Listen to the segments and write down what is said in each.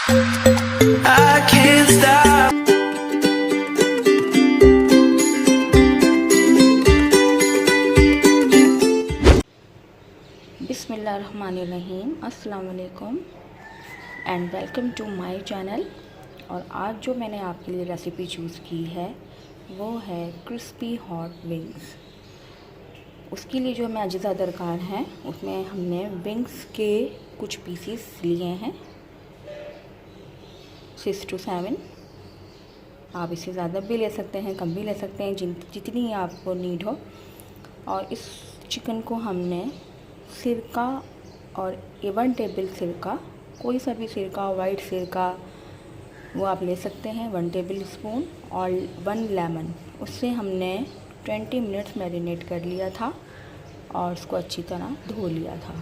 I can't stop. बिस्मिल्लाहिर्रहमानिर्रहीम, अस्सलाम वालेकुम and welcome to my channel. और आज जो मैंने आपके लिए रेसिपी चूज़ की है वो है क्रिस्पी हॉट विंग्स। उसके लिए जो हमें अज्जा दरकार हैं उसमें हमने विंग्स के कुछ पीसीस लिए हैं, 6 to 7। आप इससे ज़्यादा भी ले सकते हैं, कम भी ले सकते हैं, जितनी आपको नीड हो। और इस चिकन को हमने सिरका और 1 टेबल सिरका, कोई सा भी सिरका, वाइट सिरका वो आप ले सकते हैं, 1 टेबल स्पून, और 1 लेमन, उससे हमने 20 मिनट्स मैरिनेट कर लिया था और उसको अच्छी तरह धो लिया था।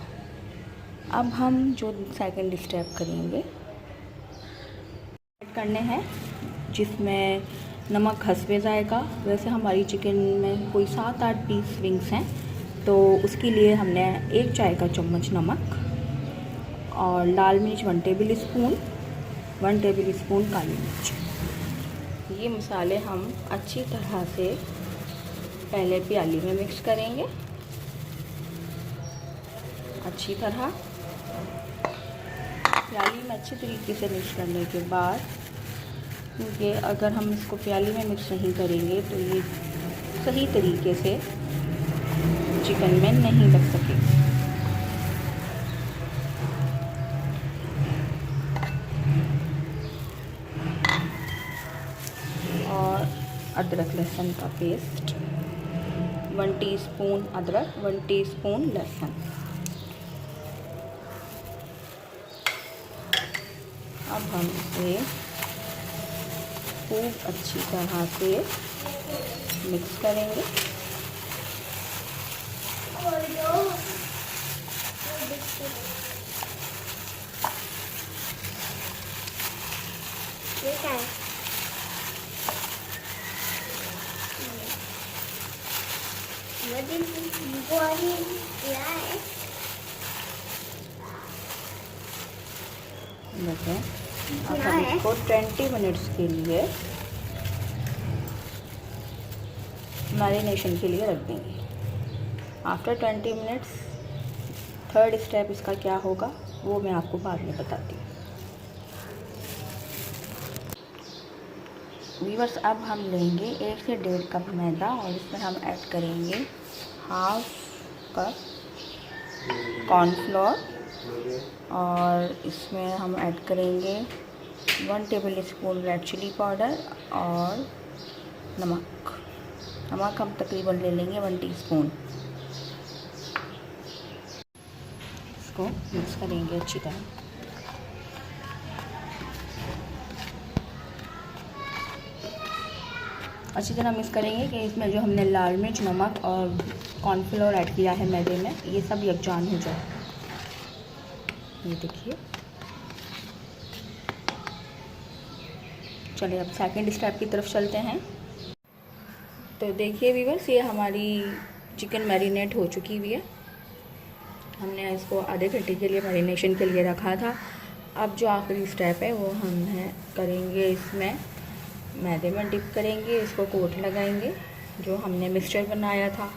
अब हम जो सेकंड स्टेप करेंगे करने हैं, जिसमें नमक हस्बे जाएगा। वैसे हमारी चिकन में कोई 7-8 पीस विंग्स हैं, तो उसके लिए हमने 1 चाय का चम्मच नमक और लाल मिर्च 1 टेबल स्पून, 1 टेबल स्पून काली मिर्च। ये मसाले हम अच्छी तरह से पहले प्याली में मिक्स करेंगे, अच्छी तरह प्याली में अच्छी तरीके से मिक्स करने के बाद, क्योंकि अगर हम इसको प्याली में मिक्स नहीं करेंगे तो ये सही तरीके से चिकन में नहीं लग सकेगा। और अदरक लहसुन का पेस्ट, 1 टीस्पून अदरक, 1 टीस्पून लहसुन। अब हम इसे खूब अच्छी तरह से मिक्स करेंगे। देखें, अब हम इसको 20 मिनट्स के लिए मैरिनेशन के लिए रख देंगे। आफ्टर 20 मिनट्स थर्ड स्टेप इसका क्या होगा वो मैं आपको बाद में बताती हूँ। व्यूअर्स, अब हम लेंगे 1 से 1.5 कप मैदा और इसमें हम ऐड करेंगे 1/2 कप कॉर्नफ्लोर, और इसमें हम ऐड करेंगे 1 tablespoon red chilli powder और नमक हम तकरीबन ले लेंगे 1 टीस्पून। इसको मिक्स करेंगे अच्छी तरह। अच्छी तरह मिक्स करेंगे कि इसमें जो हमने लाल मिर्च, नमक और कॉर्नफ्लोर ऐड किया है मैदे में, ये सब यकजान हो जाए। ये देखिए। चलिए अब सेकंड स्टेप की तरफ चलते हैं। तो देखिए व्यूअर्स, ये हमारी चिकन मैरिनेट हो चुकी हुई है। हमने इसको आधे घंटे के लिए मैरिनेशन के लिए रखा था। अब जो आखिरी स्टेप है वो हम करेंगे, इसमें मैदे में डिप करेंगे, इसको कोट लगाएंगे जो हमने मिक्सचर बनाया था।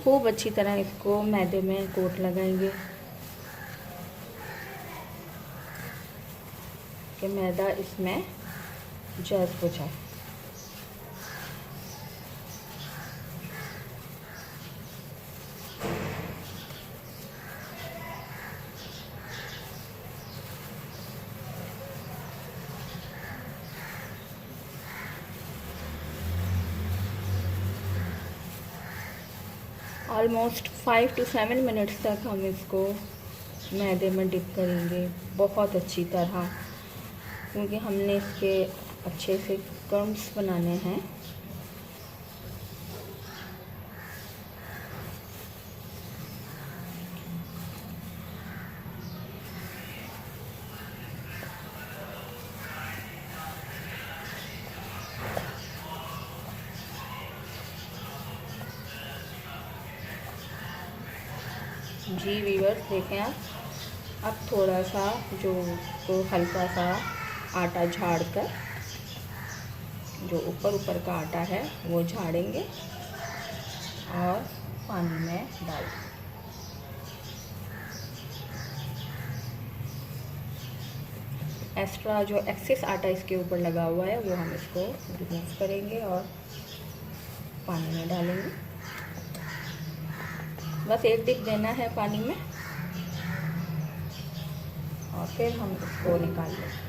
खूब अच्छी तरह इसको मैदे में कोट लगाएंगे कि मैदा इसमें जज़्ब हो जाए। ऑलमोस्ट 5 to 7 मिनट्स तक हम इसको मैदे में डिप करेंगे बहुत अच्छी तरह। क्योंकि हमने इसके अच्छे से क्रम्स बनाने हैं। जी वीवर्स, देखें आप, अब थोड़ा सा जो तो हल्का सा आटा झाड़ कर, जो ऊपर का आटा है वो झाड़ेंगे और पानी में डाल देंगे। एक्स्ट्रा जो एक्सेस आटा इसके ऊपर लगा हुआ है वो हम इसको रिमूव करेंगे और पानी में डालेंगे। बस एक डिप देना है पानी में और फिर हम इसको निकाल लेंगे।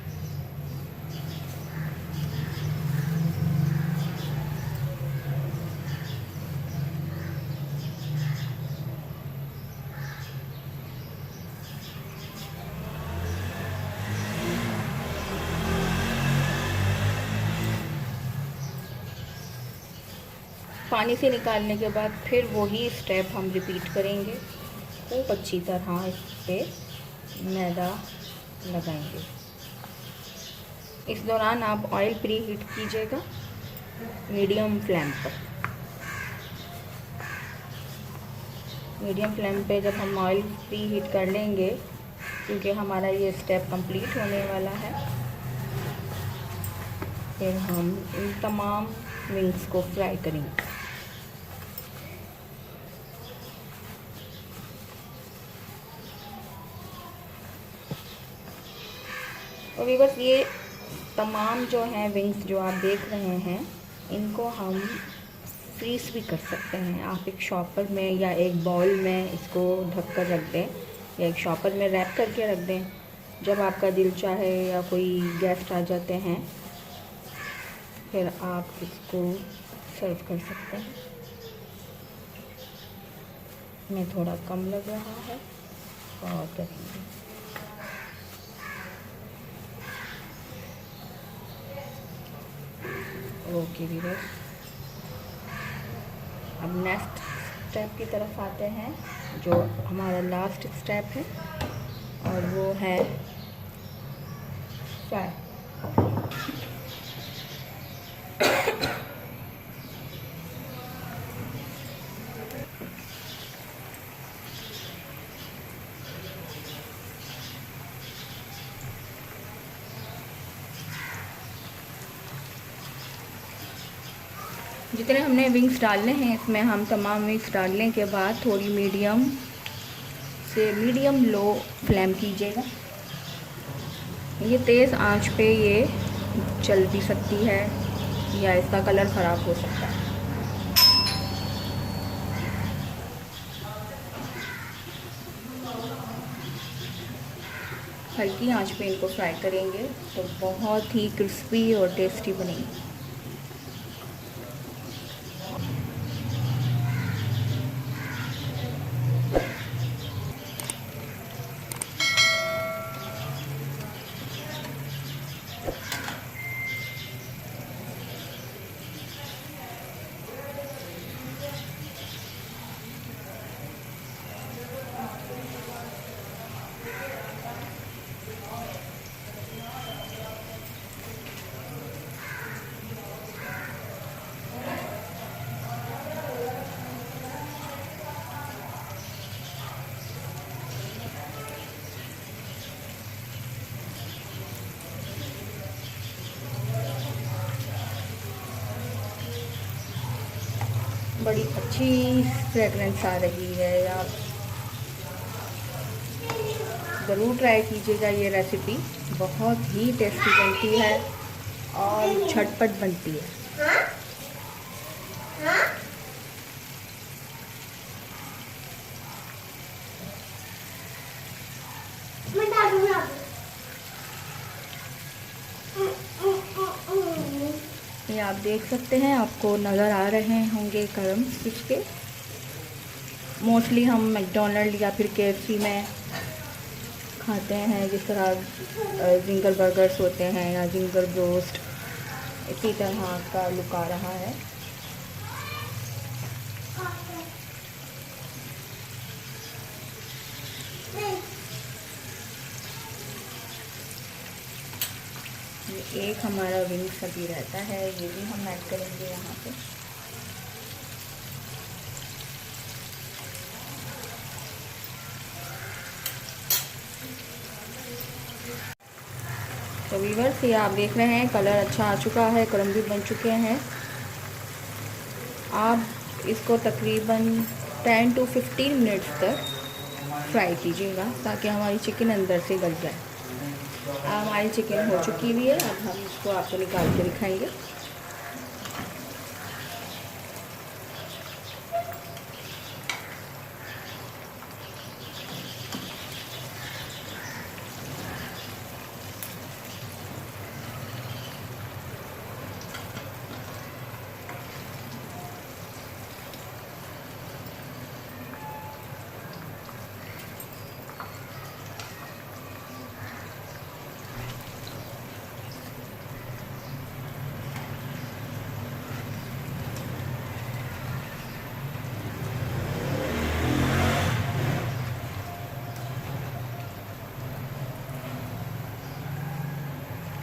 पानी से निकालने के बाद फिर वही स्टेप हम रिपीट करेंगे। खूब अच्छी तरह इस पर मैदा लगाएंगे। इस दौरान आप ऑयल प्री हीट कीजिएगा मीडियम फ्लेम पर। मीडियम फ्लेम पे जब हम ऑयल प्री हीट कर लेंगे, क्योंकि हमारा ये स्टेप कंप्लीट होने वाला है, फिर हम इन तमाम विंग्स को फ्राई करेंगे। और वीवर्स, ये तमाम जो हैं विंग्स जो आप देख रहे हैं, इनको हम फ्रीज भी कर सकते हैं। आप एक शॉपर में या एक बाउल में इसको ढक कर रख दें या एक शॉपर में रैप करके रख दें। जब आपका दिल चाहे या कोई गेस्ट आ जाते हैं, फिर आप इसको सर्व कर सकते हैं। मैं थोड़ा कम लग रहा है और करेंगे। ओके वीवर्स, अब नेक्स्ट स्टेप की तरफ आते हैं, जो हमारा लास्ट स्टेप है और वो है फ्राई। जितने हमने विंग्स डालने हैं, इसमें हम तमाम विंग्स डालने के बाद थोड़ी मीडियम से मीडियम लो फ्लेम कीजिएगा। ये तेज़ आंच पे ये चल भी सकती है या इसका कलर ख़राब हो सकता है। हल्की आंच पे इनको फ्राई करेंगे तो बहुत ही क्रिस्पी और टेस्टी बनेगी। बड़ी अच्छी फ्रेगरेंस आ रही है। आप ज़रूर ट्राई कीजिएगा ये रेसिपी, बहुत ही टेस्टी बनती है और झटपट बनती है। ये आप देख सकते हैं, आपको नज़र आ रहे होंगे क्रम्स इसके। मोस्टली हम मैकडोनल्ड या फिर KFC में खाते हैं, जिस तरह जिंगर बर्गर्स होते हैं या जिंगर ब्रोस्ट, इसी तरह का लुक आ रहा है। ये एक हमारा विंग्स अभी रहता है, ये भी हम ऐड करेंगे यहाँ पे। तो व्यूअर्स, ये आप देख रहे हैं कलर अच्छा आ चुका है, क्रम्बी बन चुके हैं। आप इसको तकरीबन 10 to 15 मिनट्स तक फ्राई कीजिएगा ताकि हमारी चिकन अंदर से गल जाए। हमारी चिकन हो चुकी हुई है, अब हम इसको आपको निकाल के दिखाएंगे।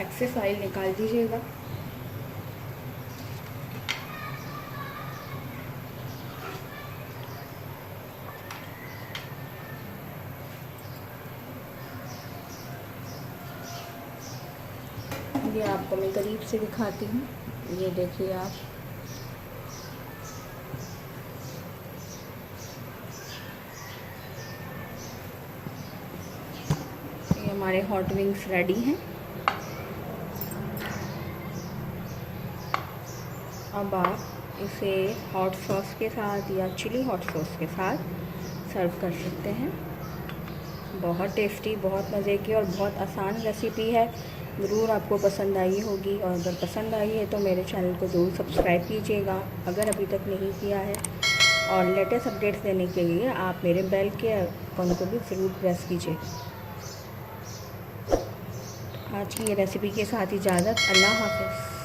एक्सेस ऑयल निकाल दीजिएगा। ये आपको मैं करीब से दिखाती हूँ, ये देखिए आप। ये हमारे हॉट विंग्स रेडी हैं। अब आप इसे हॉट सॉस के साथ या चिली हॉट सॉस के साथ सर्व कर सकते हैं। बहुत टेस्टी, बहुत मज़े की और बहुत आसान रेसिपी है। ज़रूर आपको पसंद आई होगी, और अगर पसंद आई है तो मेरे चैनल को ज़रूर सब्सक्राइब कीजिएगा अगर अभी तक नहीं किया है। और लेटेस्ट अपडेट्स देने के लिए आप मेरे बेल के आइकन को भी ज़रूर प्रेस कीजिए। आज की ये रेसिपी के साथ इजाज़त, अल्लाह हाफ़िज़।